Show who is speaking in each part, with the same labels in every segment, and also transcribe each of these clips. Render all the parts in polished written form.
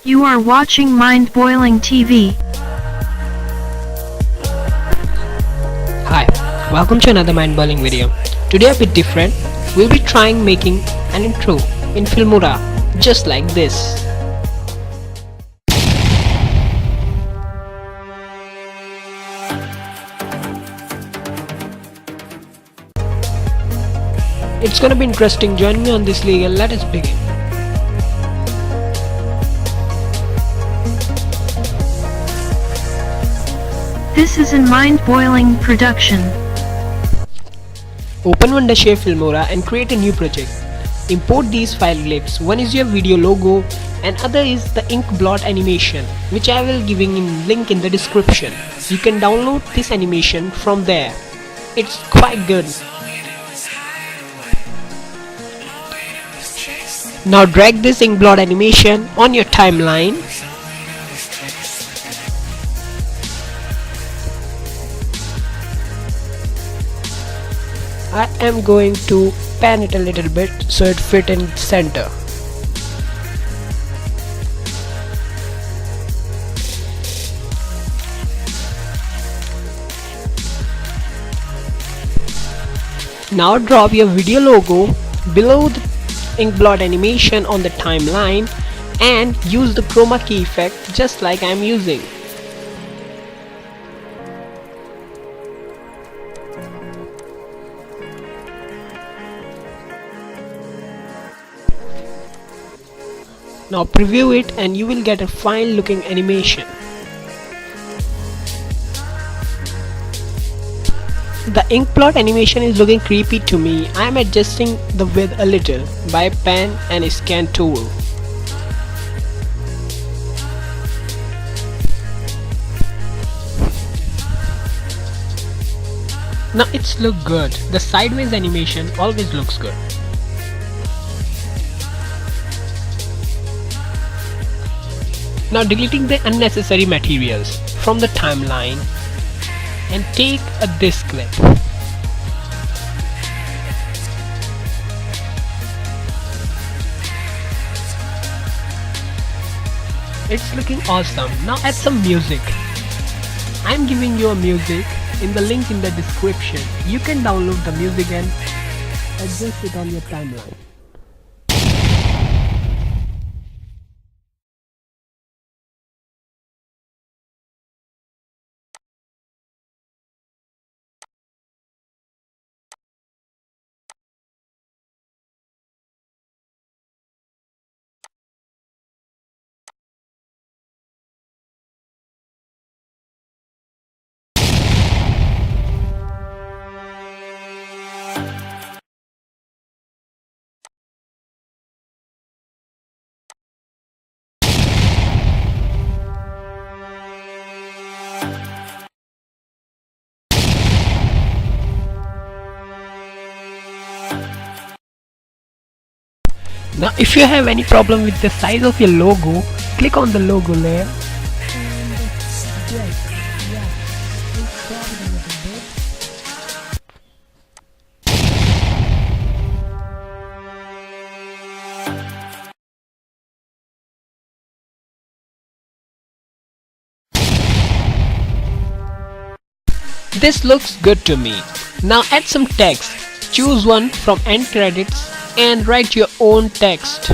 Speaker 1: You are watching Mind-Boiling TV.
Speaker 2: Hi, welcome to another mind-boiling video. Today a bit different, we'll be trying making an intro in Filmora, just like this. It's gonna be interesting, join me on this league and let us begin.
Speaker 1: This is a Mind-Boiling production.
Speaker 2: Open Wondershare Filmora and create a new project. Import these file clips. One is your video logo and other is the Ink Blot Animation, which I will giving in link in the description. You can download this animation from there. It's quite good. Now drag this Ink Blot animation on your timeline. I am going to pan it a little bit so it fit in center. Now drop your video logo below the Ink Blot animation on the timeline and use the chroma key effect just like I am using. Now preview it and you will get a fine looking animation. The Ink Blot animation is looking creepy to me. I am adjusting the width a little by pen and scan tool. Now it's look good. The sideways animation always looks good. Now deleting the unnecessary materials from the timeline and take this clip. It's looking awesome. Now add some music. I'm giving you a music in the link in the description. You can download the music and adjust it on your timeline. Now if you have any problem with the size of your logo, click on the logo layer and this looks good to me. Now add some text. Choose one from end credits and write your own text.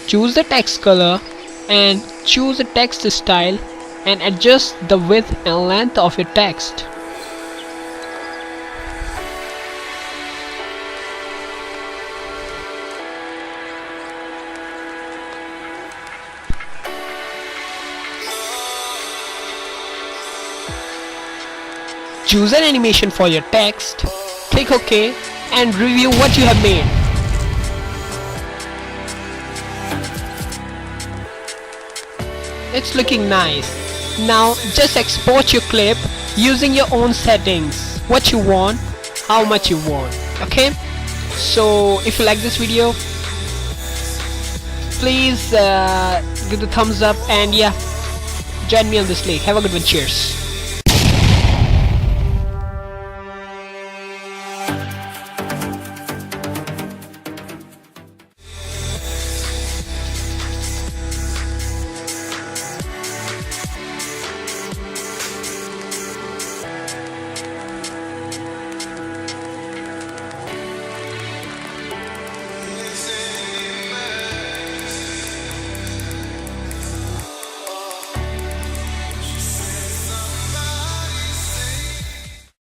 Speaker 2: Choose the text color and choose a text style and adjust the width and length of your text. Choose an animation for your text, click OK and review what you have made. It's looking nice. Now just export your clip using your own settings. What you want, how much you want. Okay? So if you like this video, please give the thumbs up and yeah, join me on this league. Have a good one. Cheers.